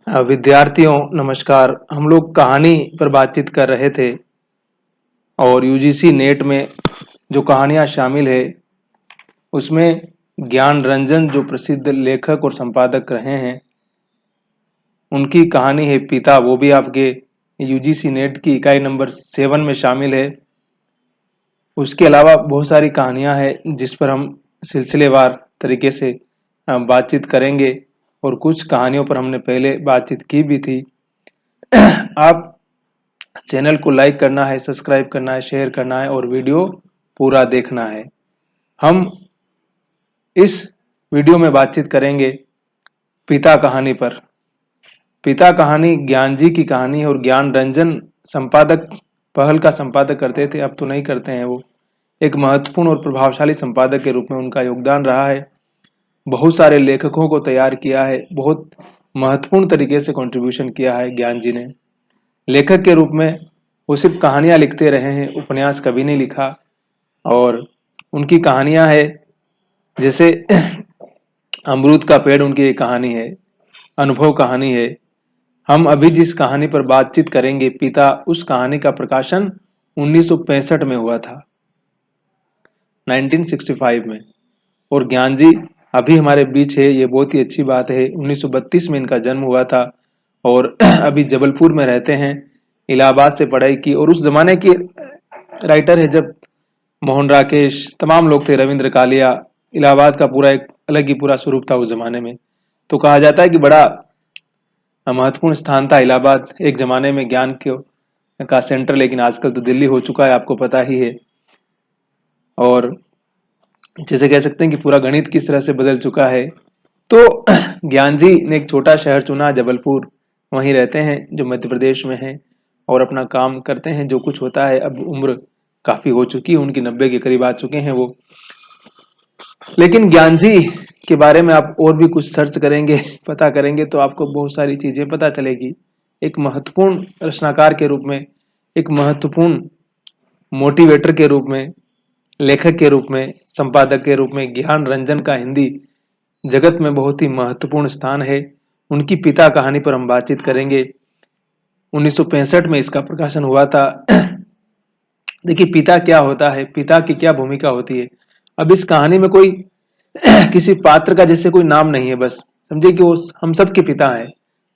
विद्यार्थियों नमस्कार। हम लोग कहानी पर बातचीत कर रहे थे और यूजीसी नेट में जो कहानियां शामिल है उसमें ज्ञान रंजन जो प्रसिद्ध लेखक और संपादक रहे हैं उनकी कहानी है पिता, वो भी आपके यूजीसी नेट की इकाई नंबर 7 में शामिल है। उसके अलावा बहुत सारी कहानियां हैं जिस पर हम सिलसिलेवार तरीके से बातचीत करेंगे और कुछ कहानियों पर हमने पहले बातचीत की भी थी। आप चैनल को लाइक करना है, सब्सक्राइब करना है, शेयर करना है और वीडियो पूरा देखना है। हम इस वीडियो में बातचीत करेंगे पिता कहानी पर। पिता कहानी ज्ञान जी की कहानी है और ज्ञान रंजन संपादक पहल का संपादक करते थे, अब तो नहीं करते हैं। वो एक महत्वपूर्ण और प्रभावशाली संपादक के रूप में उनका योगदान रहा है। बहुत सारे लेखकों को तैयार किया है, बहुत महत्वपूर्ण तरीके से कंट्रीब्यूशन किया है ज्ञान जी ने। लेखक के रूप में वो सिर्फ कहानियां लिखते रहे हैं, उपन्यास कभी नहीं लिखा। और उनकी कहानियां है जैसे अमरूद का पेड़, उनकी एक कहानी है, अनुभव कहानी है। हम अभी जिस कहानी पर बातचीत करेंगे पिता, उस कहानी का प्रकाशन 1965 में हुआ था, 1965 में। और ज्ञान जी अभी हमारे बीच है, ये बहुत ही अच्छी बात है। 1932 में इनका जन्म हुआ था और अभी जबलपुर में रहते हैं। इलाहाबाद से पढ़ाई की और उस जमाने के राइटर है जब मोहन राकेश, तमाम लोग थे, रविंद्र कालिया। इलाहाबाद का पूरा एक अलग ही पूरा स्वरूप था उस जमाने में। तो कहा जाता है कि बड़ा महत्वपूर्ण स्थान था इलाहाबाद एक जमाने में ज्ञान के का सेंटर, लेकिन आजकल तो दिल्ली हो चुका है, आपको पता ही है। और जैसे कह सकते हैं कि पूरा गणित किस तरह से बदल चुका है। तो ज्ञान जी ने एक छोटा शहर चुना, जबलपुर, वहीं रहते हैं जो मध्य प्रदेश में है और अपना काम करते हैं। जो कुछ होता है, अब उम्र काफी हो चुकी है उनकी, 90 के करीब आ चुके हैं वो। लेकिन ज्ञान जी के बारे में आप और भी कुछ सर्च करेंगे, पता करेंगे तो आपको बहुत सारी चीजें पता चलेगी। एक महत्वपूर्ण रचनाकार के रूप में, एक महत्वपूर्ण मोटिवेटर के रूप में, लेखक के रूप में, संपादक के रूप में ज्ञान रंजन का हिंदी जगत में बहुत ही महत्वपूर्ण स्थान है। उनकी पिता कहानी पर हम बातचीत करेंगे। 1965 में इसका प्रकाशन हुआ था। देखिए पिता क्या होता है, पिता की क्या भूमिका होती है। अब इस कहानी में कोई किसी पात्र का जैसे कोई नाम नहीं है, बस समझिए कि वो हम सबके पिता हैं।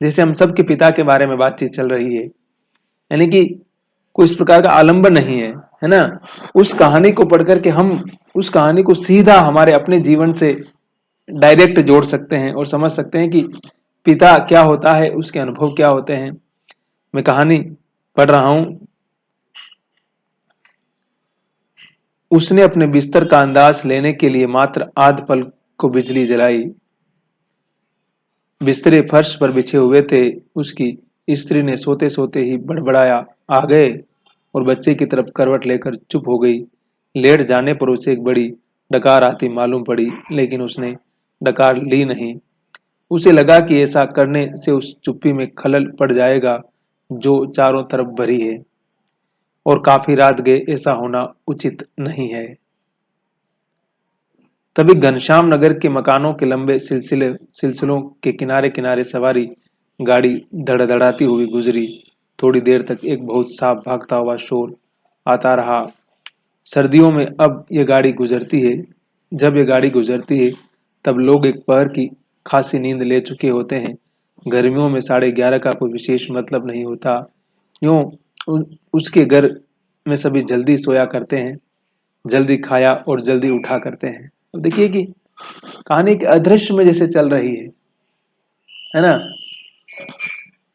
जैसे हम सबके पिता के बारे में बातचीत चल रही है, यानी कि कोई इस प्रकार का आलंबन नहीं है ना। उस कहानी को पढ़ करके हम उस कहानी को सीधा हमारे अपने जीवन से डायरेक्ट जोड़ सकते हैं और समझ सकते हैं कि पिता क्या होता है, उसके अनुभव क्या होते हैं। मैं कहानी पढ़ रहा हूं। उसने अपने बिस्तर का अंदाज लेने के लिए मात्र आध पल को बिजली जलाई। बिस्तरे फर्श पर बिछे हुए थे। उसकी स्त्री ने सोते सोते ही बड़बड़ाया, आ गए, और बच्चे की तरफ करवट लेकर चुप हो गई। लेट जाने पर उसे एक बड़ी डकार आती मालूम पड़ी, लेकिन उसने डकार ली नहीं। उसे लगा कि ऐसा करने से उस चुप्पी में खलल पड़ जाएगा जो चारों तरफ भरी है, और काफी रात गए, ऐसा होना उचित नहीं है। तभी घनश्याम नगर के मकानों के लंबे सिलसिलों के किनारे किनारे सवारी गाड़ी धड़धड़ाती हुई गुजरी। थोड़ी देर तक एक बहुत साफ भागता हुआ शोर आता रहा। सर्दियों में अब ये गाड़ी गुजरती है जब ये गाड़ी गुजरती है तब लोग एक पहर की खासी नींद ले चुके होते हैं। गर्मियों में 11:30 का कोई विशेष मतलब नहीं होता। यूं उसके घर में सभी जल्दी सोया करते हैं, जल्दी खाया और जल्दी उठा करते हैं। अब देखिए कि कहानी के अदृश्य में जैसे चल रही है ना।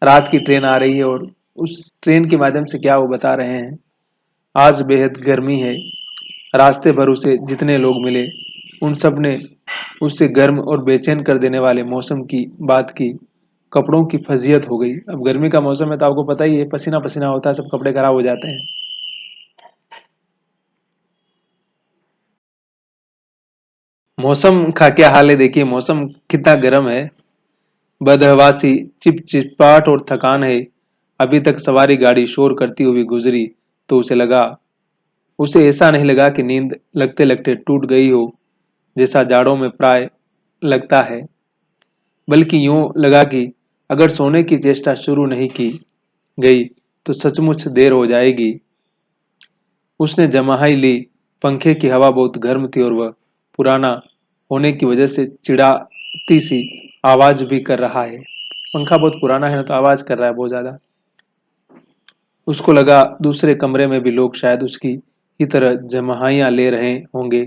रात की ट्रेन आ रही है और उस ट्रेन के माध्यम से क्या वो बता रहे हैं, आज बेहद गर्मी है। रास्ते भर उसे जितने लोग मिले उन सब ने उससे गर्म और बेचैन कर देने वाले मौसम की बात की। कपड़ों की फजीयत हो गई। अब गर्मी का मौसम है तो आपको पता ही है, पसीना पसीना होता है, सब कपड़े खराब हो जाते हैं। मौसम का क्या हाल है, देखिए मौसम कितना गर्म है। बदहवासी, चिपचिपाहट और थकान है। अभी तक सवारी गाड़ी शोर करती हुई गुजरी तो उसे ऐसा नहीं लगा कि नींद लगते लगते टूट गई हो, जैसा जाड़ों में प्राय लगता है, बल्कि यूं लगा कि अगर सोने की चेष्टा शुरू नहीं की गई तो सचमुच देर हो जाएगी। उसने जमाई ली। पंखे की हवा बहुत गर्म थी और वह पुराना होने की वजह से चिढ़ाती सी आवाज भी कर रहा है। पंखा बहुत पुराना है ना, तो आवाज कर रहा है बहुत ज्यादा। उसको लगा दूसरे कमरे में भी लोग शायद उसकी ही तरह जमाइयां ले रहे होंगे,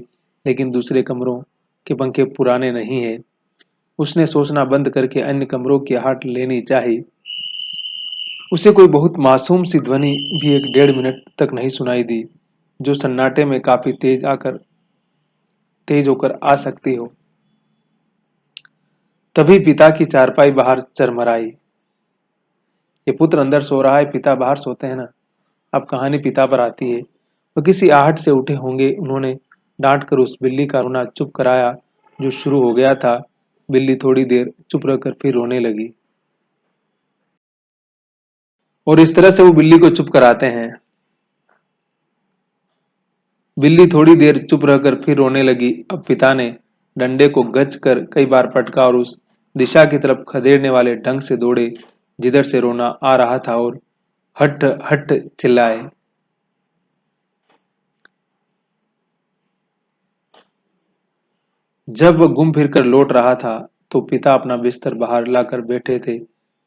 लेकिन दूसरे कमरों के पंखे पुराने नहीं है। उसने सोचना बंद करके अन्य कमरों की आहट लेनी चाहिए। उसे कोई बहुत मासूम सी ध्वनि भी 1 डेढ़ मिनट तक नहीं सुनाई दी, जो सन्नाटे में काफी तेज होकर आ सकती हो। तभी पिता की चारपाई बाहर चरमराई। ये पुत्र अंदर सो रहा है, पिता बाहर सोते हैं ना। अब कहानी पिता पर आती है। वह किसी आहट से उठे होंगे। उन्होंने डांट कर उस बिल्ली का रोना चुप कराया जो शुरू हो गया था। बिल्ली थोड़ी देर चुप रहकर फिर रोने लगी। और इस तरह से वो बिल्ली को चुप कराते हैं। बिल्ली थोड़ी देर चुप रहकर फिर रोने लगी। अब पिता ने डंडे को गच कर कई बार पटका और उस दिशा की तरफ खदेड़ने वाले ढंग से दौड़े जिधर से रोना आ रहा था, और हट हट चिल्लाए। जब वह घूम फिर कर लौट रहा था तो पिता अपना बिस्तर बाहर लाकर बैठे थे।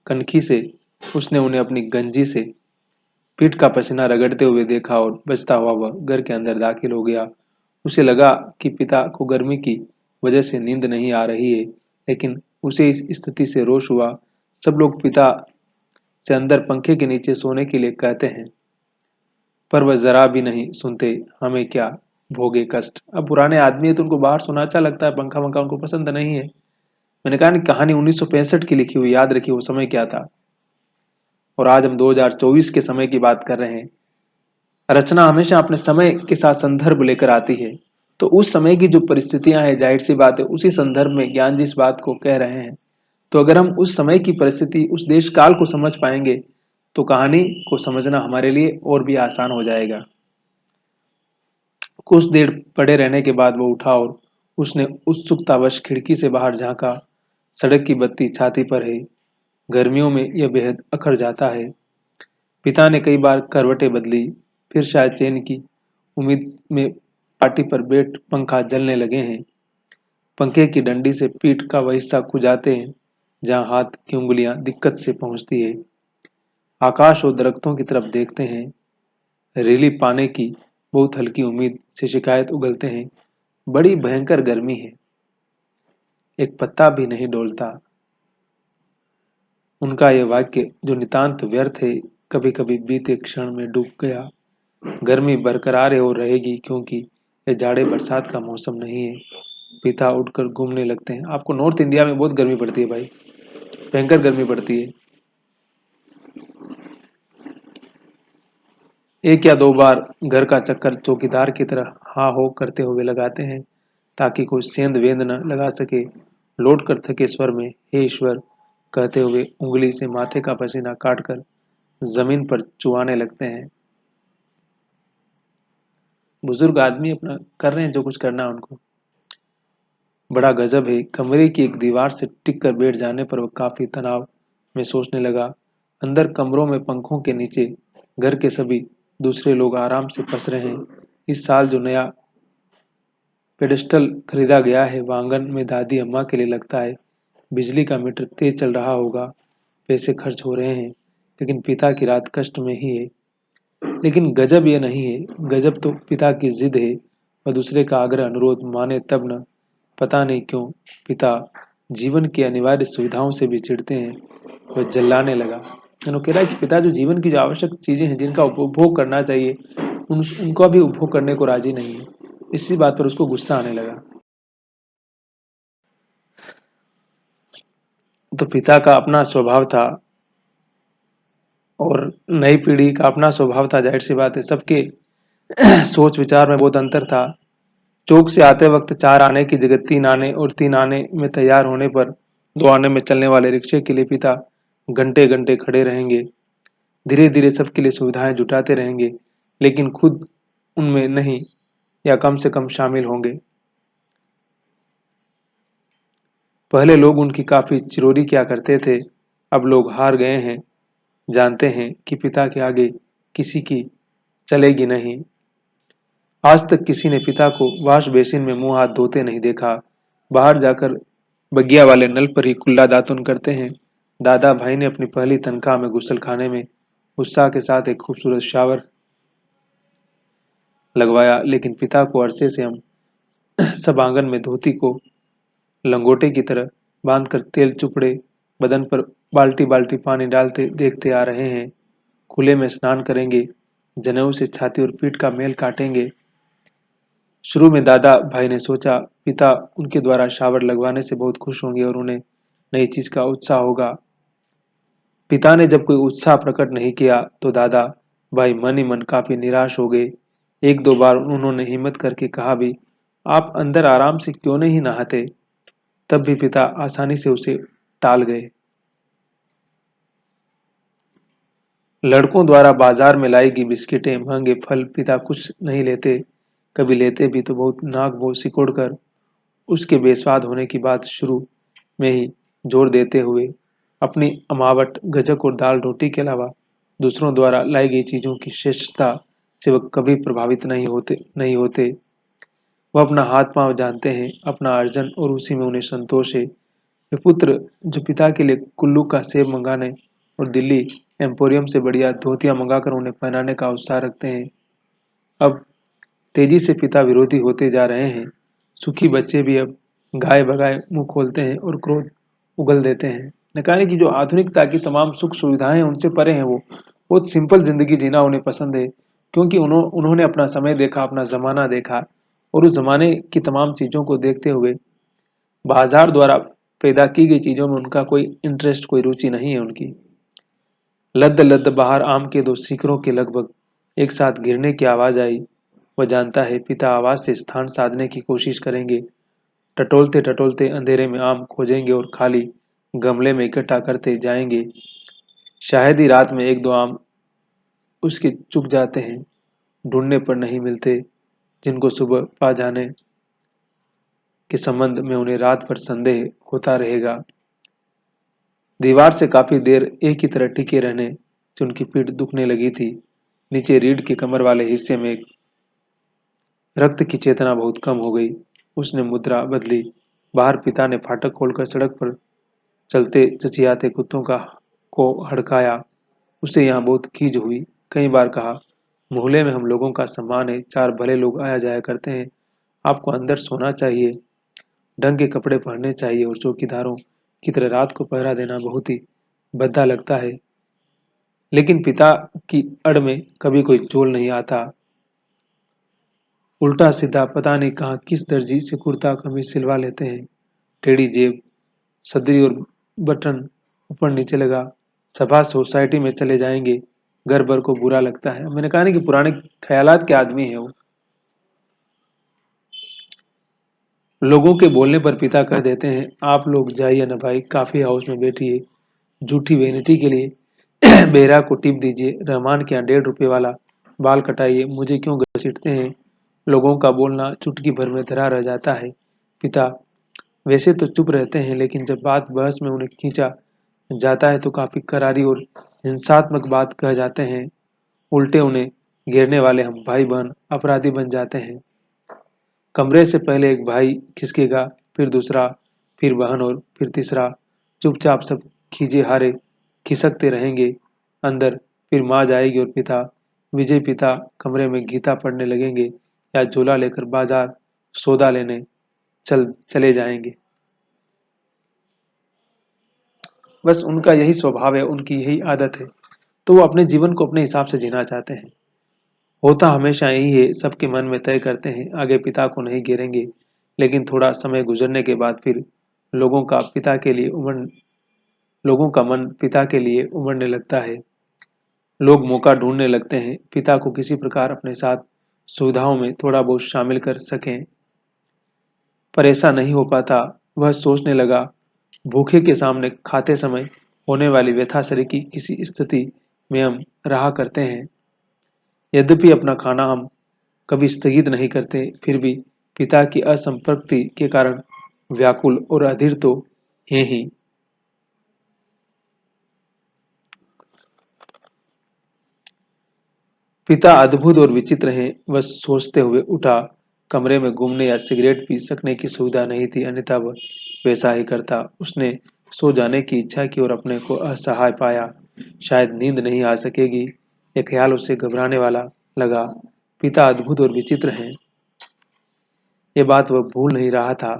कनखी से उसने उन्हें अपनी गंजी से पीठ का पसीना रगड़ते हुए देखा और बचता हुआ वह घर के अंदर दाखिल हो गया। उसे लगा कि पिता को गर्मी की वजह से नींद नहीं आ रही है, लेकिन उसे इस स्थिति से रोष हुआ। सब लोग पिता से अंदर पंखे के नीचे सोने के लिए कहते हैं, पर वह जरा भी नहीं सुनते। हमें क्या भोगे कष्ट। अब पुराने आदमी है तो उनको बाहर सोना अच्छा लगता है, पंखा वंखा उनको पसंद नहीं है। मैंने कहा ना, कहानी 1965 की लिखी हुई, याद रखिए वो समय क्या था। और आज हम 2024 के समय की बात कर रहे हैं। रचना हमेशा अपने समय के साथ संदर्भ लेकर आती है। तो उस समय की जो परिस्थितियां हैं, जाहिर सी बात है उसी संदर्भ में ज्ञान जी इस बात को कह रहे हैं। तो अगर हम उस समय की परिस्थिति, उस देश काल को समझ पाएंगे तो कहानी को समझना हमारे लिए और भी आसान हो जाएगा। कुछ देर पड़े रहने के बाद वो उठा और उसने उत्सुकतावश खिड़की से बाहर झांका। सड़क की बत्ती छाती पर है। गर्मियों में यह बेहद अखर जाता है। पिता ने कई बार करवटें बदली, फिर शायद चैन की उम्मीद में पाटी पर बैठ पंखा जलने लगे हैं। पंखे की डंडी से पीठ का वह हिस्सा खुजाते हैं जहां हाथ की उंगलियां दिक्कत से पहुंचती है। आकाश और दरख्तों की तरफ देखते हैं। रिलीफ पाने की बहुत हल्की उम्मीद से शिकायत उगलते हैं। बड़ी भयंकर गर्मी है, एक पत्ता भी नहीं डोलता। उनका यह वाक्य जो नितांत व्यर्थ है, कभी कभी बीते क्षण में डूब गया। गर्मी बरकरार है और रहेगी, क्योंकि यह जाड़े बरसात का मौसम नहीं है। पिता उठकर घूमने लगते हैं। आपको नॉर्थ इंडिया में बहुत गर्मी पड़ती है भाई, भयंकर गर्मी पड़ती है। एक या दो बार घर का चक्कर चौकीदार की तरह हाँ हो करते हुए लगाते हैं, ताकि कोई सेंध वेंध न लगा सके। लौट कर थके स्वर में हे ईश्वर कहते हुए उंगली से माथे का पसीना काटकर जमीन पर चुआने लगते हैं। बुजुर्ग आदमी अपना कर रहे हैं जो कुछ करना है उनको। बड़ा गजब है। कमरे की एक दीवार से टिक कर बैठ जाने पर वह काफी तनाव में सोचने लगा। अंदर कमरों में पंखों के नीचे घर के सभी दूसरे लोग आराम से पस रहे हैं। इस साल जो नया पेडेस्टल खरीदा गया है वह आंगन में दादी अम्मा के लिए लगता है। बिजली का मीटर तेज चल रहा होगा, पैसे खर्च हो रहे हैं, लेकिन पिता की रात कष्ट में ही है। लेकिन गजब यह नहीं है, गजब तो पिता की जिद है। वह दूसरे का आग्रह अनुरोध माने तब न। पता नहीं क्यों पिता जीवन की अनिवार्य सुविधाओं से भी चिढ़ते हैं। वह जल्लाने लगा। कह रहा है कि पिता जो जीवन की जो आवश्यक चीजें हैं जिनका उपभोग करना चाहिए, उनका भी उपभोग करने को राजी नहीं है। इसी बात पर उसको गुस्सा आने लगा। तो पिता का अपना स्वभाव था और नई पीढ़ी का अपना स्वभाव था। जाहिर सी बात है सबके सोच विचार में बहुत अंतर था। चौक से आते वक्त 4 आने की जगह 3 आने और 3 आने में तैयार होने पर 2 आने में चलने वाले रिक्शे के लिए पिता घंटे घंटे खड़े रहेंगे। धीरे धीरे सबके लिए सुविधाएं जुटाते रहेंगे, लेकिन खुद उनमें नहीं, या कम से कम शामिल होंगे। पहले लोग उनकी काफी चिरौरी किया करते थे। अब लोग हार गए हैं, जानते हैं कि पिता के आगे किसी की चलेगी नहीं। आज तक किसी ने पिता को वॉश बेसिन में मुंह हाथ धोते नहीं देखा। बाहर जाकर बगिया वाले नल पर ही कुल्ला दातुन करते हैं। दादा भाई ने अपनी पहली तनख्वाह में गुसल खाने में उत्साह के साथ एक खूबसूरत शावर लगवाया, लेकिन पिता को अरसे से हम सब आंगन में धोती को लंगोटे की तरह बांधकर तेल चुपड़े बदन पर बाल्टी बाल्टी पानी डालते देखते आ रहे हैं। खुले में स्नान करेंगे, जनेऊ से छाती और पीठ का मेल काटेंगे। शुरू में दादा भाई ने सोचा पिता उनके द्वारा शावर लगवाने से बहुत खुश होंगे और उन्हें नई चीज का उत्साह होगा। पिता ने जब कोई उत्साह प्रकट नहीं किया तो दादा भाई मन ही मन काफी निराश हो गए। एक दो बार उन्होंने हिम्मत करके कहा भी, आप अंदर आराम से क्यों नहीं नहाते? तब भी पिता आसानी से उसे टाल गए। लड़कों द्वारा बाजार में लाई गई बिस्किटें, महंगे फल पिता कुछ नहीं लेते। कभी लेते भी तो बहुत नाक मुंह सिकोड़ कर उसके बेस्वाद होने की बात शुरू में ही जोर देते हुए। अपनी अमावट गजक और दाल रोटी के अलावा दूसरों द्वारा लाई गई चीजों की श्रेष्ठता से वह कभी प्रभावित नहीं होते। वह अपना हाथ पांव जानते हैं, अपना अर्जन, और उसी में उन्हें संतोष है। वे पुत्र जो पिता के लिए कुल्लू का सेब मंगाने और दिल्ली एम्पोरियम से बढ़िया धोतियां मंगाकर उन्हें पहनाने का उत्साह रखते हैं, अब तेजी से पिता विरोधी होते जा रहे हैं। सुखी बच्चे भी अब गाय बगाए मुंह खोलते हैं और क्रोध उगल देते हैं। नकाने की जो आधुनिकता की तमाम सुख सुविधाएं हैं उनसे परे हैं। वो बहुत सिंपल जिंदगी जीना उन्हें पसंद है, क्योंकि उन्होंने अपना समय देखा, अपना जमाना देखा, और उस जमाने की तमाम चीजों को देखते हुए बाजार द्वारा पैदा की गई चीजों में उनका कोई इंटरेस्ट, कोई रुचि नहीं है उनकी। लद्द लद्द बाहर आम के दो सीकरों के लगभग एक साथ गिरने की आवाज आई। वह जानता है पिता आवाज से स्थान साधने की कोशिश करेंगे। टटोलते टटोलते अंधेरे में आम खोजेंगे और खाली गमले में इकट्ठा करते जाएंगे। शायद ही रात में एक दो आम उसके चुक जाते हैं, ढूंढने पर नहीं मिलते, जिनको सुबह पा जाने के संबंध में उन्हें रात भर संदेह होता रहेगा। दीवार से काफी देर एक ही तरह टिके रहने से उनकी पीठ दुखने लगी थी। नीचे रीढ़ के कमर वाले हिस्से में रक्त की चेतना बहुत कम हो गई। उसने मुद्रा बदली। बाहर पिता ने फाटक खोलकर सड़क पर चलते चचियाते कुत्तों का को हड़काया। उसे यहाँ बहुत खीज हुई। कई बार कहा, मोहल्ले में हम लोगों का सम्मान है, चार भले लोग आया जाया करते हैं, आपको अंदर सोना चाहिए, ढंग के कपड़े पहनने चाहिए, और चौकीदारों की तरह रात को पहरा देना बहुत ही भद्दा लगता है। लेकिन पिता की अड़ में कभी कोई चोल नहीं आता। उल्टा सीधा पता नहीं कहाँ किस दर्जी से कुर्ता कमीज सिलवा लेते हैं। टेढ़ी जेब, सदरी और बटन ऊपर नीचे लगा। सभा सोसाइटी में चले जाएंगे, घर भर को बुरा लगता है। मैंने कहा ना कि पुराने ख्यालात के आदमी है वो। लोगों के बोलने पर पिता कह देते हैं, आप लोग जाइए ना भाई, काफी हाउस में बैठिए, झूठी वेनिटी के लिए बेरा को टिप दीजिए, रहमान के यहाँ 1.5 रुपए वाला बाल कटाइए, मुझे क्यों घसीटते हैं? लोगों का बोलना चुटकी भर में धरा रह जाता है। पिता वैसे तो चुप रहते हैं, लेकिन जब बात बहस में उन्हें खींचा जाता है तो काफी करारी और हिंसात्मक बात कह जाते हैं। उल्टे उन्हें घेरने वाले हम भाई बहन अपराधी बन जाते हैं। कमरे से पहले एक भाई खिसकेगा, फिर दूसरा, फिर बहन और फिर तीसरा। चुपचाप सब खीजे हारे खिसकते रहेंगे अंदर। फिर माँ जाएगी और पिता, विजय पिता, कमरे में गीता पढ़ने लगेंगे या झोला लेकर बाजार सौदा लेने चले जाएंगे। बस उनका यही स्वभाव है, उनकी यही आदत है। तो वो अपने जीवन को अपने हिसाब से जीना चाहते हैं। होता हमेशा यही है, सबके मन में तय करते हैं आगे पिता को नहीं घेरेंगे, लेकिन थोड़ा समय गुजरने के बाद फिर लोगों का मन पिता के लिए उमड़ने लगता है। लोग मौका ढूंढने लगते हैं पिता को किसी प्रकार अपने साथ सुविधाओं में थोड़ा बहुत शामिल कर सकें, पर ऐसा नहीं हो पाता। वह सोचने लगा, भूखे के सामने खाते समय होने वाली व्यथा शरीर की किसी स्थिति में हम रहा करते हैं। यद्यपि अपना खाना हम कभी स्थगित नहीं करते, फिर भी पिता की असंपत्ति के कारण व्याकुल और अधीर तो हैं ही। पिता अद्भुत और विचित्र हैं, वह सोचते हुए उठा। कमरे में घूमने या सिगरेट पी सकने की सुविधा नहीं थी, अन्यथा वह वैसा ही करता। उसने सो जाने की इच्छा की और अपने को असहाय पाया। शायद नींद नहीं आ सकेगी, यह ख्याल उसे घबराने वाला लगा। पिता अद्भुत और विचित्र हैं, ये बात वह भूल नहीं रहा था।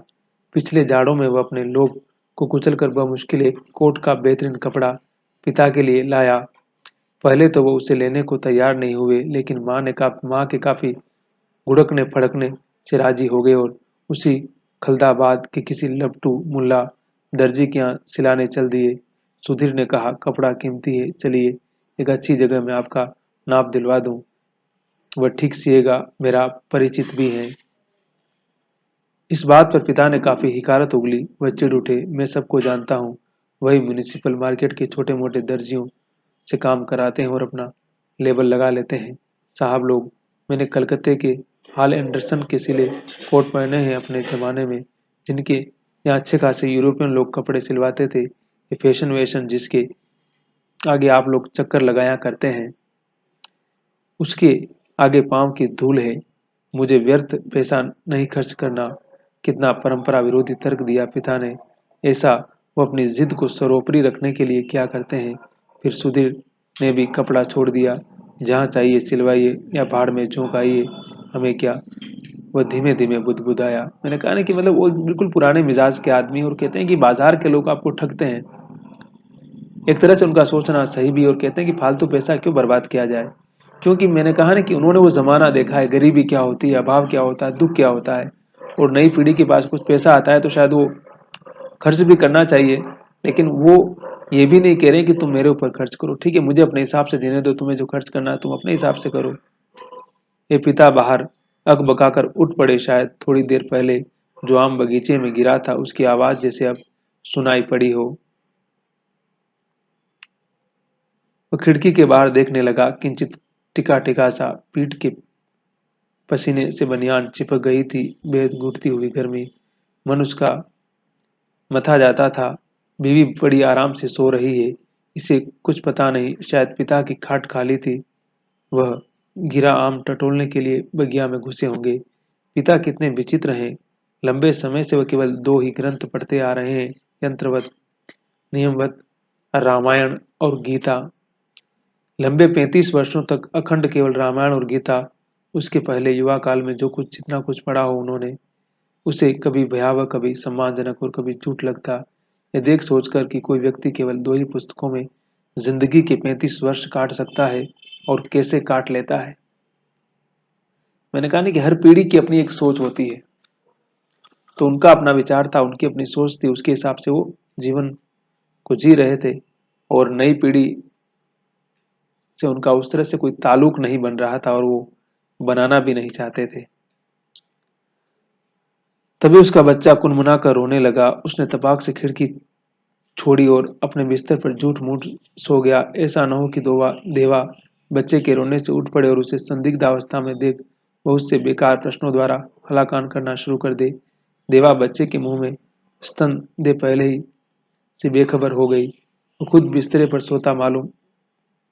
पिछले जाड़ों में वह अपने लोभ को कुचलकर बमुश्किल एक कोट का बेहतरीन कपड़ा पिता के लिए लाया। पहले तो वो उसे लेने को तैयार नहीं हुए, लेकिन माँ के काफी गुड़कने फड़कने से राजी हो गए और उसी खलदाबाद के किसी लपटू मुल्ला दर्जी के यहाँ सिलाने चल दिए। सुधीर ने कहा, कपड़ा कीमती है, चलिए एक अच्छी जगह में आपका नाप दिलवा दूं। वह ठीक सिएगा, मेरा परिचित भी है। इस बात पर पिता ने काफी हिकारत उगली। वह चिढ़ उठे, मैं सबको जानता हूँ, वही म्युनिसिपल मार्केट के छोटे मोटे दर्जियों से काम कराते हैं और अपना लेबल लगा लेते हैं। साहब लोग, मैंने कलकत्ते के हाल एंडरसन के सिले कोट पहने हैं अपने जमाने में, जिनके यहाँ अच्छे खासे यूरोपियन लोग कपड़े सिलवाते थे। ये फैशन वैशन जिसके आगे आप लोग चक्कर लगाया करते हैं, उसके आगे पांव की धूल है। मुझे व्यर्थ पैसा नहीं खर्च करना। कितना परंपरा विरोधी तर्क दिया पिता ने। ऐसा वो अपनी जिद को सर्वोपरि रखने के लिए क्या करते हैं। फिर सुधीर ने भी कपड़ा छोड़ दिया। जहाँ चाहिए सिलवाइए या भाड़ में झोंक आइए, हमें क्या। वह धीमे धीमे बुदबुदाया। मैंने कहा ना कि मतलब वो बिल्कुल पुराने मिजाज के आदमी और कहते हैं कि बाजार के लोग आपको ठगते हैं। एक तरह से उनका सोचना सही भी, और कहते हैं कि फालतू पैसा क्यों बर्बाद किया जाए। क्योंकि मैंने कहा ना कि उन्होंने वो जमाना देखा है, गरीबी क्या होती है, अभाव क्या होता है, दुख क्या होता है। और नई पीढ़ी के पास कुछ पैसा आता है तो शायद वो खर्च भी करना चाहिए, लेकिन वो ये भी नहीं कह रहे कि तुम मेरे ऊपर खर्च करो। ठीक है, मुझे अपने हिसाब से जीने दो, तुम्हें जो खर्च करना है तुम अपने हिसाब से करो। ये पिता बाहर अकबकाकर उठ पड़े। शायद थोड़ी देर पहले जो आम बगीचे में गिरा था उसकी आवाज जैसे अब सुनाई पड़ी हो। वो खिड़की के बाहर देखने लगा। किंचित टिका टिका सा पीठ के पसीने से बनियान चिपक गई थी। बेहद घुटती हुई गर्मी मन उसका मथा जाता था। बीवी बड़ी आराम से सो रही है, इसे कुछ पता नहीं। शायद पिता की खाट खाली थी, वह गिरा आम टटोलने के लिए बगिया में घुसे होंगे। पिता कितने विचित्र हैं। लंबे समय से वह केवल दो ही ग्रंथ पढ़ते आ रहे हैं, यंत्रवत नियमवत, रामायण और गीता। लंबे 35 वर्षों तक अखंड केवल रामायण और गीता। उसके पहले युवा काल में जो कुछ जितना कुछ पढ़ा हो उन्होंने, उसे कभी भयावह, कभी सम्मानजनक और कभी झूठ लगता। यह देख सोचकर कि कोई व्यक्ति केवल दो ही पुस्तकों में जिंदगी के 35 वर्ष काट सकता है और कैसे काट लेता है। मैंने कहा नहीं कि हर पीढ़ी की अपनी एक सोच होती है, तो उनका अपना विचार था, उनकी अपनी सोच थी, उसके हिसाब से वो जीवन को जी रहे थे। और नई पीढ़ी से उनका उस तरह से कोई ताल्लुक नहीं बन रहा था और वो बनाना भी नहीं चाहते थे। तभी उसका बच्चा कुनमुना कर रोने लगा। उसने तपाक से खिड़की छोड़ी और अपने बिस्तर पर झूठ मूठ सो गया। ऐसा न हो कि देवा बच्चे के रोने से उठ पड़े और उसे संदिग्ध अवस्था में देख बहुत से बेकार प्रश्नों द्वारा हलाकान करना शुरू कर दे। देवा बच्चे के मुंह में स्तन दे पहले ही से बेखबर हो गई। वो खुद बिस्तरे पर सोता मालूम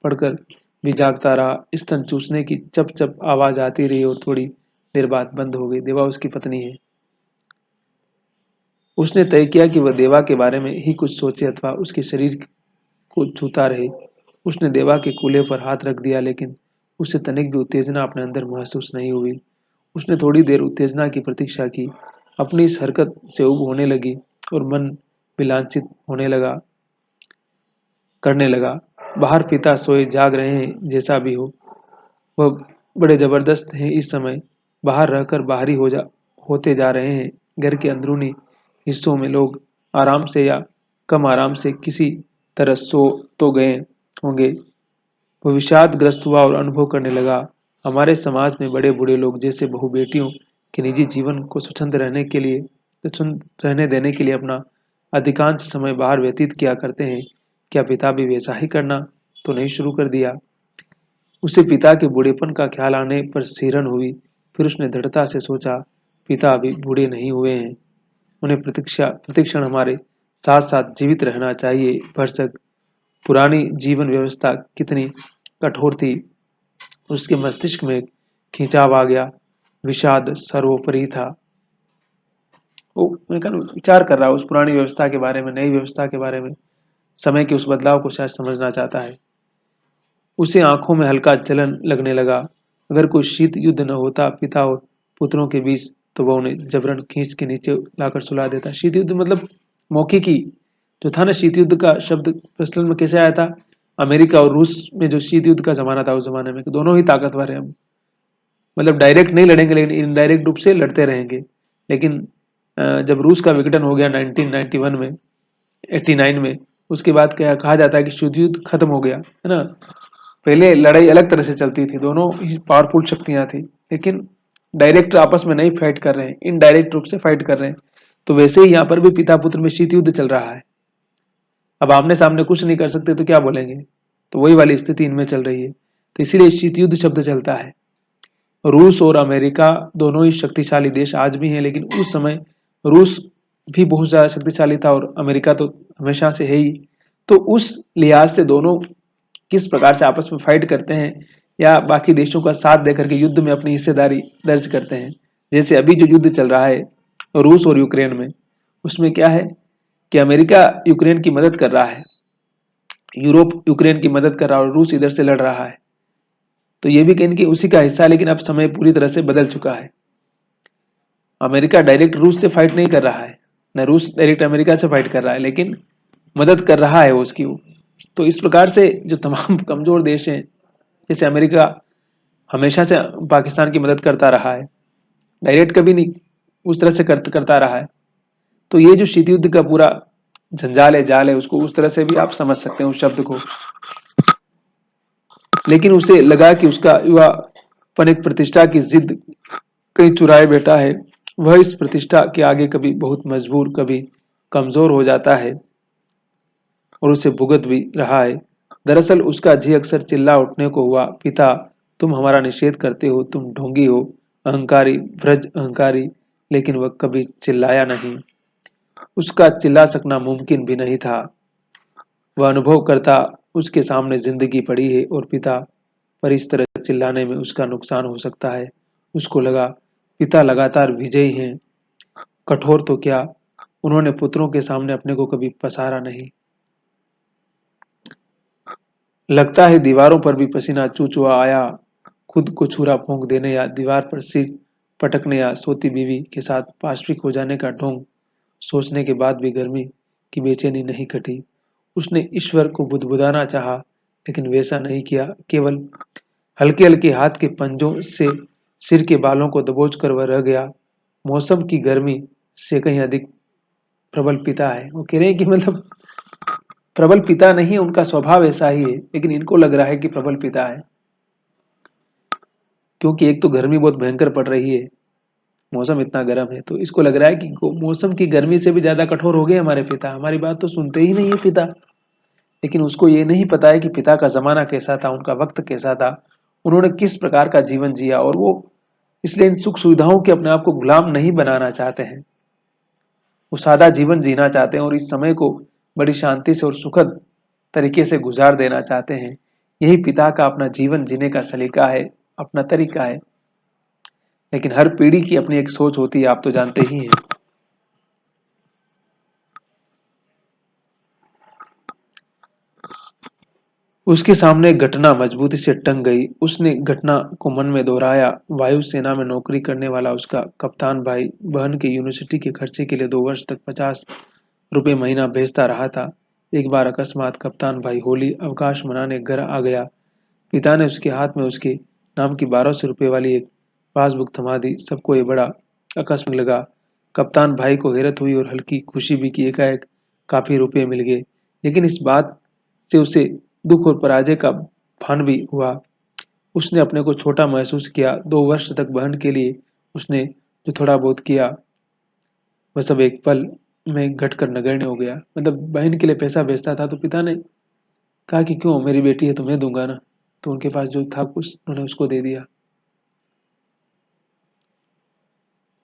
पड़कर भी जागता रहा। स्तन चूसने की चप चप आवाज आती रही और थोड़ी देर बाद बंद हो गई। देवा उसकी पत्नी है। उसने तय किया कि वह देवा के बारे में ही कुछ सोचे अथवा उसके शरीर को छूता रहे। उसने देवा के कूल्हे पर हाथ रख दिया, लेकिन उसे तनिक भी उत्तेजना अपने अंदर महसूस नहीं हुई। उसने थोड़ी देर उत्तेजना की प्रतीक्षा की। अपनी इस हरकत से उब होने लगी और मन विलांछित होने लगा करने लगा। बाहर पिता सोए जाग रहे हैं, जैसा भी हो वह बड़े जबरदस्त हैं। इस समय बाहर रहकर बाहरी होते जा रहे हैं। घर के अंदरूनी हिस्सों में लोग आराम से या कम आराम से किसी तरह सो तो गए होंगे। वह विषादग्रस्त हुआ और अनुभव करने लगा, हमारे समाज में बड़े बूढ़े लोग जैसे बहू बेटियों के निजी जीवन को स्वच्छंद रहने देने के लिए अपना अधिकांश समय बाहर व्यतीत किया करते हैं। क्या पिता भी वैसा ही करना तो नहीं शुरू कर दिया। उसे पिता के बूढ़ेपन का ख्याल आने पर सिहरन हुई। फिर उसने दृढ़ता से सोचा, पिता अभी बूढ़े नहीं हुए हैं, उन्हें प्रतिक्षण हमारे साथ साथ जीवित रहना चाहिए। भरसक पुरानी जीवन व्यवस्था कितनी कठोर थी, उसके मस्तिष्क में खिंचाव आ गया, विषाद सर्वोपरि था। वो मैं कहा विचार कर रहा है उस पुरानी व्यवस्था के बारे में, नई व्यवस्था के बारे में, समय के उस बदलाव को शायद समझना चाहता है। उसे आंखों में हल्का जलन लगने लगा। अगर कोई शीत युद्ध न होता पिता और पुत्रों के बीच, तो वह उन्हें जबरन खींच के नीचे लाकर सुला देता। शीत युद्ध मतलब मौखिकी जो था ना, शीत युद्ध का शब्द प्रचलन में कैसे आया था? अमेरिका और रूस में जो शीत युद्ध का जमाना था उस जमाने में, दोनों ही ताकतवर है हम, मतलब डायरेक्ट नहीं लड़ेंगे लेकिन इनडायरेक्ट रूप से लड़ते रहेंगे। लेकिन जब रूस का विघटन हो गया 1991 में, 89 में, उसके बाद क्या कहा जाता है कि शीत युद्ध खत्म हो गया, है ना। पहले लड़ाई अलग तरह से चलती थी, दोनों ही पावरफुल शक्तियां थी, लेकिन डायरेक्ट आपस में नहीं फाइट कर रहे हैं, इनडायरेक्ट रूप से फाइट कर रहे हैं। तो वैसे ही यहाँ पर भी पिता पुत्र में शीत युद्ध चल रहा है। अब आमने सामने कुछ नहीं कर सकते तो क्या बोलेंगे, तो वही वाली स्थिति इनमें चल रही है। तो इसीलिए शीत युद्ध शब्द चलता है। रूस और अमेरिका दोनों ही शक्तिशाली देश आज भी हैं, लेकिन उस समय रूस भी बहुत ज्यादा शक्तिशाली था और अमेरिका तो हमेशा से है ही। तो उस लिहाज से दोनों किस प्रकार से आपस में फाइट करते हैं या बाकी देशों का साथ देकर के युद्ध में अपनी हिस्सेदारी दर्ज करते हैं। जैसे अभी जो युद्ध चल रहा है रूस और यूक्रेन में, उसमें क्या है कि अमेरिका यूक्रेन की मदद कर रहा है, यूरोप यूक्रेन की मदद कर रहा है और रूस इधर से लड़ रहा है। तो ये भी कहीं कि उसी का हिस्सा है, लेकिन अब समय पूरी तरह से बदल चुका है। अमेरिका डायरेक्ट रूस से फाइट नहीं कर रहा है, न रूस डायरेक्ट अमेरिका से फाइट कर रहा है, लेकिन मदद कर रहा है उसकी वो। तो इस प्रकार से जो तमाम कमजोर देश हैं, जैसे अमेरिका हमेशा से पाकिस्तान की मदद करता रहा है, डायरेक्ट कभी नहीं, उस तरह से करता रहा है। तो ये जो शीत युद्ध का पूरा झंझाल है, जाल है, उसको उस तरह से भी आप समझ सकते हैं उस शब्द को। लेकिन उसे लगा कि उसका युवापन एक प्रतिष्ठा की जिद कहीं चुराए बैठा है। वह इस प्रतिष्ठा के आगे कभी बहुत मजबूर, कभी कमजोर हो जाता है और उसे भुगत भी रहा है। दरअसल उसका जी अक्सर चिल्ला उठने को हुआ, पिता तुम हमारा निषेध करते हो, तुम ढोंगी हो, अहंकारी, ब्रज अहंकारी। लेकिन वह कभी चिल्लाया नहीं, उसका चिल्ला सकना मुमकिन भी नहीं था। वह अनुभव करता उसके सामने जिंदगी पड़ी है और पिता पर इस तरह चिल्लाने में उसका नुकसान हो सकता है। उसको लगा पिता लगातार विजयी हैं, कठोर तो क्या, उन्होंने पुत्रों के सामने अपने को कभी पसारा नहीं। लगता है दीवारों पर भी पसीना चूचुआ आया, खुद को छुरा फूंक देने या दीवार पर सिर पटकने या सोती बीवी के साथ पाशविक हो जाने का ढोंग सोचने के बाद भी गर्मी की बेचैनी नहीं कटी। उसने ईश्वर को बुदबुदाना चाहा, लेकिन वैसा नहीं किया। केवल हल्के हल्के हाथ के पंजों से सिर के बालों को दबोच कर वह रह गया। मौसम की गर्मी से कहीं अधिक प्रबल पिता है। वो कह रहे हैं कि मतलब प्रबल पिता नहीं है, उनका स्वभाव ऐसा ही है, लेकिन इनको लग रहा है कि प्रबल पिता है, क्योंकि एक तो गर्मी बहुत भयंकर पड़ रही है, मौसम इतना गर्म है, तो इसको लग रहा है कि मौसम की गर्मी से भी ज्यादा कठोर हो गए हमारे पिता, हमारी बात तो सुनते ही नहीं है पिता। लेकिन उसको ये नहीं पता है कि पिता का जमाना कैसा था, उनका वक्त कैसा था, उन्होंने किस प्रकार का जीवन जिया, और वो इसलिए इन सुख सुविधाओं के अपने आप को गुलाम नहीं बनाना चाहते हैं। वो सादा जीवन जीना चाहते हैं और इस समय को बड़ी शांति से और सुखद तरीके से गुजार देना चाहते हैं। यही पिता का अपना जीवन जीने का सलीका है, अपना तरीका है। लेकिन हर पीढ़ी की अपनी एक सोच होती है, आप तो जानते ही हैं। उसके सामने एक घटना मजबूती से टंग गई। उसने घटना को मन में दोहराया। वायुसेना में नौकरी करने वाला उसका कप्तान भाई बहन के यूनिवर्सिटी के खर्चे के लिए 2 वर्ष तक 50 रुपये महीना भेजता रहा था। एक बार अकस्मात कप्तान भाई होली अवकाश मनाने घर आ गया। पिता ने उसके हाथ में उसके नाम की 1200 रुपये वाली एक पासबुक थमा दी। सबको ये बड़ा आकस्मिक लगा। कप्तान भाई को हैरत हुई और हल्की खुशी भी कि एकाएक काफी रुपये मिल गए, लेकिन इस बात से उसे दुख और पराजय का भान भी हुआ। उसने अपने को छोटा महसूस किया। 2 वर्ष तक बहन के लिए उसने जो थोड़ा बहुत किया, वह सब एक पल में घटकर नगण्य हो गया। मतलब बहन के लिए पैसा भेजता था तो पिता ने कहा कि क्यों, मेरी बेटी है तो मैं दूंगा ना, तो उनके पास जो था कुछ उन्होंने उसको दे दिया।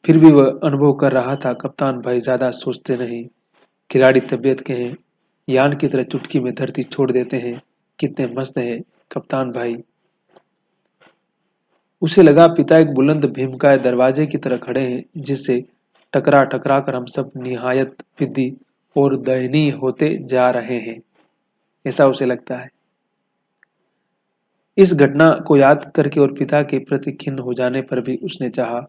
फिर भी वह अनुभव कर रहा था, कप्तान भाई ज्यादा सोचते नहीं, खिलाड़ी तबीयत के हैं, यान की तरह चुटकी में धरती छोड़ देते हैं, कितने मस्त हैं कप्तान भाई। उसे लगा पिता एक बुलंद भीमकाय दरवाजे की तरह खड़े हैं, जिससे टकरा टकरा कर हम सब निहायत फिद्दी और दयनीय होते जा रहे हैं, ऐसा उसे लगता है। इस घटना को याद करके और पिता के प्रति खिन्न हो जाने पर भी उसने चाहा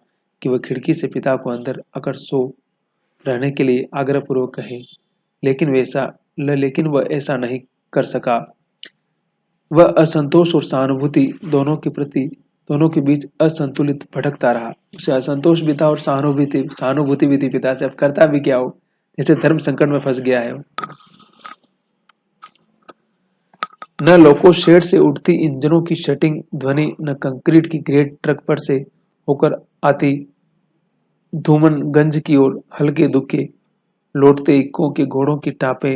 कि वह खिड़की से पिता को अंदर आकर सो रहने के लिए आग्रहपूर्वक कहे, लेकिन वह ऐसा नहीं कर सका। वह असंतोष और सहानुभूति दोनों के बीच असंतुलित भटकता रहा। उसे असंतोष भी था और सहानुभूति भी थी पिता से। अब करता भी क्या हो, जैसे धर्म संकट में फंस गया है। न लोको शेड से उठती इंजनों की शटिंग ध्वनि, न कंक्रीट की ग्रेट ट्रक पर से होकर आती धूमनगंज की ओर हल्के दुखे लौटते इक्कों के घोड़ों की टापे,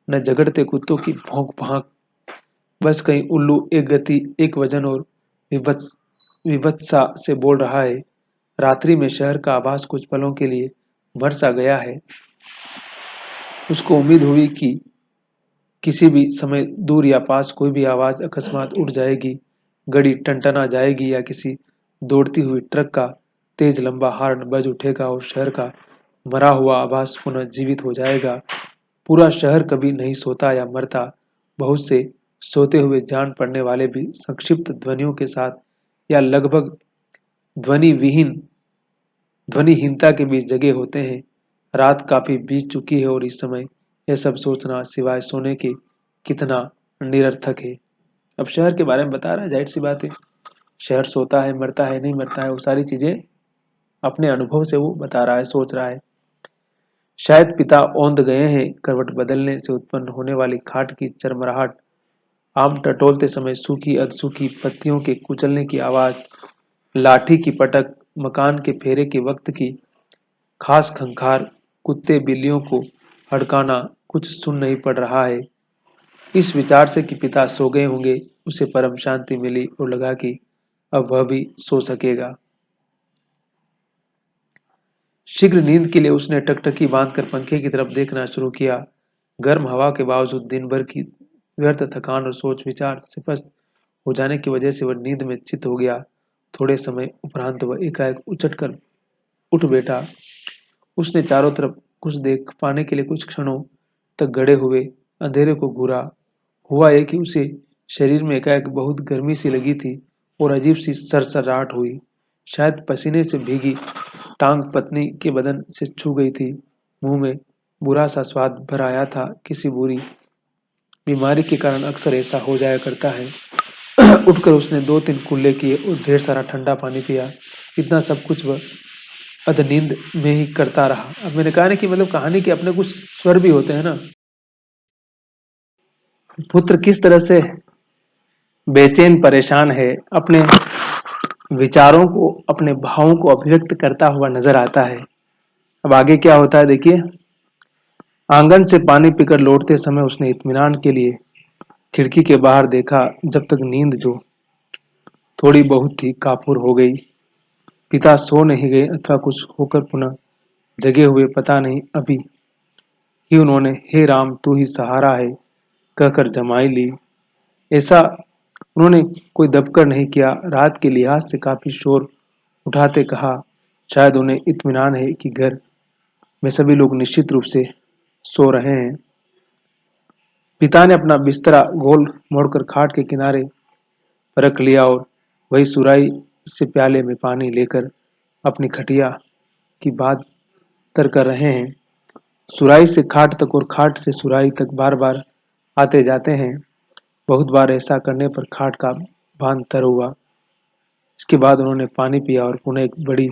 न झगड़ते कुत्तों की भौंक भांक। बस कहीं उल्लू एक गति, एक वजन और विभत्सा से बोल रहा है। रात्रि में शहर का आभास कुछ पलों के लिए मर सा गया है। उसको उम्मीद हुई कि किसी भी समय दूर या पास कोई भी आवाज अकस्मात उठ जाएगी, घड़ी टनटना जाएगी या किसी दौड़ती हुई ट्रक का तेज लंबा हॉर्न बज उठेगा और शहर का मरा हुआ आभास पुनः जीवित हो जाएगा। पूरा शहर कभी नहीं सोता या मरता। बहुत से सोते हुए जान पड़ने वाले भी संक्षिप्त ध्वनियों के साथ या लगभग ध्वनि विहीन ध्वनिहीनता के बीच जगे होते हैं। रात काफी बीत चुकी है और इस समय यह सब सोचना सिवाय सोने के कितना निरर्थक है। अब शहर के बारे में बता रहा है, जाहिर सी बात है शहर सोता है, मरता है, नहीं मरता है, वो सारी चीजें अपने अनुभव से वो बता रहा है, सोच रहा है। शायद पिता औंध गए हैं। करवट बदलने से उत्पन्न होने वाली खाट की चरमराहट, आम टटोलते समय सूखी अधसूखी पत्तियों के कुचलने की आवाज, लाठी की पटक, मकान के फेरे के वक्त की खास खंखार, कुत्ते बिल्लियों को हड़काना, कुछ सुन नहीं पड़ रहा है। इस विचार से कि पिता सो गए होंगे, उसे परम शांति मिली और लगा कि अब वह भी सो सकेगा। शीघ्र नींद के लिए उसने टकटकी बांधकर पंखे की तरफ देखना शुरू किया। गर्म हवा के बावजूद दिन भर की व्यर्थ थकान और सोच विचार से पस्त हो जाने की वजह से वह नींद में चित हो गया। थोड़े समय उपरांत वह एकाएक उछटकर उठ बैठा। उसने चारों तरफ कुछ देख पाने के लिए कुछ क्षणों तक गड़े हुए अंधेरे को घूरा। हुआ यह कि उसे शरीर में एकाएक बहुत गर्मी सी लगी थी और अजीब सी सरसराहट हुई। शायद पसीने से भीगी टांग पत्नी के बदन से छू गई थी। मुंह में बुरा सा स्वाद भर आया था। किसी बुरी बीमारी के कारण अक्सर ऐसा हो जाया करता है। उठकर उसने 2-3 कुल्ले किए और ढेर सारा ठंडा पानी पिया। इतना सब कुछ वह अधनींद में ही करता रहा। अब मैंने कहा ना कि मतलब कहानी के अपने कुछ स्वर भी होते हैं ना। पुत्र किस तरह से बेचैन परेशान है, अपने विचारों को, अपने भावों को अभिव्यक्त करता हुआ नजर आता है। अब आगे क्या होता है देखिए। आंगन से पानी पीकर लौटते समय उसने इत्मीनान के लिए खिड़की के बाहर देखा। जब तक नींद जो थोड़ी बहुत थी काफूर हो गई। पिता सो नहीं गए अथवा कुछ होकर पुनः जगे हुए पता नहीं। अभी ही उन्होंने हे राम तू ही सहारा है कहकर जमाई ली। ऐसा उन्होंने कोई दबकर नहीं किया। रात के लिहाज से काफी शोर उठाते कहा, शायद उन्हें इत्मीनान है कि घर में सभी लोग निश्चित रूप से सो रहे हैं। पिता ने अपना बिस्तरा गोल मोड़कर खाट के किनारे रख लिया और वही सुराई से प्याले में पानी लेकर अपनी खटिया की बात तर कर रहे हैं। सुराई से खाट तक और खाट से सुराई तक बार बार आते जाते हैं। बहुत बार ऐसा करने पर खाट का बांध तर हुआ। इसके बाद उन्होंने पानी पिया और पुनः एक बड़ी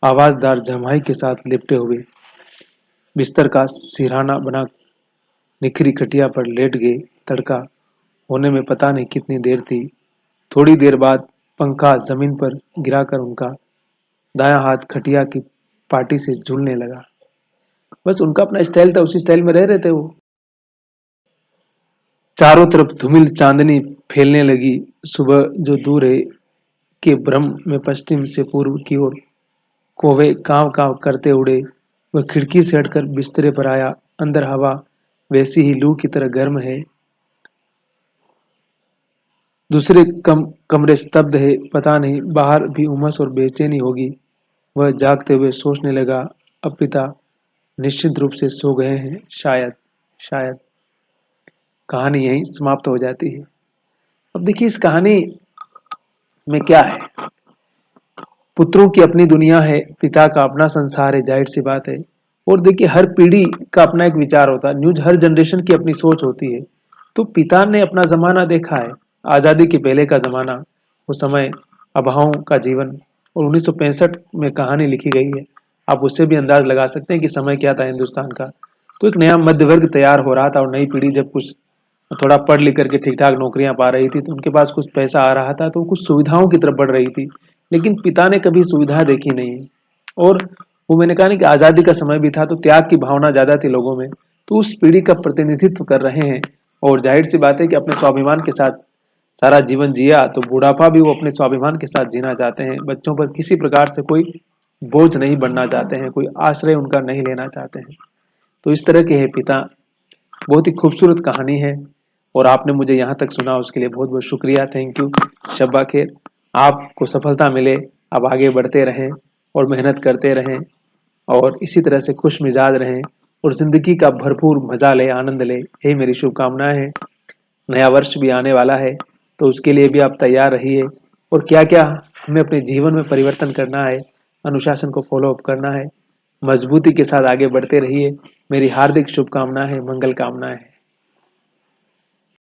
आवाजदार जमाई के साथ लिपटे हुए बिस्तर का सिरहाना बना निखरी खटिया पर लेट गए। तड़का होने में पता नहीं कितनी देर थी। थोड़ी देर बाद पंखा जमीन पर गिराकर उनका दायां हाथ खटिया की पाटी से झूलने लगा। बस उनका अपना स्टाइल था, उसी स्टाइल में रह रहे थे वो। चारों तरफ धूमिल चांदनी फैलने लगी। सुबह जो दूर है के भ्रम में पश्चिम से पूर्व की ओर कौवे कांव कांव करते उड़े। वह खिड़की से हटकर बिस्तरे पर आया। अंदर हवा वैसी ही लू की तरह गर्म है। दूसरे कमरे स्तब्ध है, पता नहीं बाहर भी उमस और बेचैनी होगी। वह जागते हुए सोचने लगा, अब पिता निश्चित रूप से सो गए हैं, शायद शायद कहानी यहीं समाप्त हो जाती है। अब देखिए इस कहानी में क्या है, पुत्रों की अपनी दुनिया है, पिता का अपना संसार है, जाहिर सी बात है। और देखिए हर पीढ़ी का अपना एक विचार होता है, न्यूज हर जनरेशन की अपनी सोच होती है। तो पिता ने अपना जमाना देखा है, आजादी के पहले का जमाना, वो समय, अभावों का जीवन, और 1965 में कहानी लिखी गई है। आप उससे भी अंदाज लगा सकते हैं कि समय क्या था हिंदुस्तान का। तो एक नया मध्य वर्ग तैयार हो रहा था और नई पीढ़ी जब कुछ थोड़ा पढ़ लिख करके ठीक ठाक नौकरियां पा रही थी तो उनके पास कुछ पैसा आ रहा था तो कुछ सुविधाओं की तरफ बढ़ रही थी। लेकिन पिता ने कभी सुविधा देखी नहीं। और वो मैंने कहा ना कि आजादी का समय भी था तो त्याग की भावना ज्यादा थी लोगों में। तो उस पीढ़ी का प्रतिनिधित्व कर रहे हैं। और जाहिर सी बात है कि अपने स्वाभिमान के साथ सारा जीवन जिया तो बुढ़ापा भी वो अपने स्वाभिमान के साथ जीना चाहते हैं। बच्चों पर किसी प्रकार से कोई बोझ नहीं बनना चाहते हैं, कोई आश्रय उनका नहीं लेना चाहते हैं। तो इस तरह के है पिता। बहुत ही खूबसूरत कहानी है और आपने मुझे यहाँ तक सुना उसके लिए बहुत बहुत शुक्रिया, थैंक यू। शब्बा खैर, आपको सफलता मिले, आप आगे बढ़ते रहें और मेहनत करते रहें और इसी तरह से खुश मिजाज रहें और जिंदगी का भरपूर मजा ले, आनंद ले, यही मेरी शुभकामनाएं हैं। नया वर्ष भी आने वाला है तो उसके लिए भी आप तैयार रहिए और क्या क्या हमें अपने जीवन में परिवर्तन करना है, अनुशासन को फॉलो अप करना है, मजबूती के साथ आगे बढ़ते रहिए। मेरी हार्दिक शुभकामनाएं हैं, मंगल कामनाएं हैं।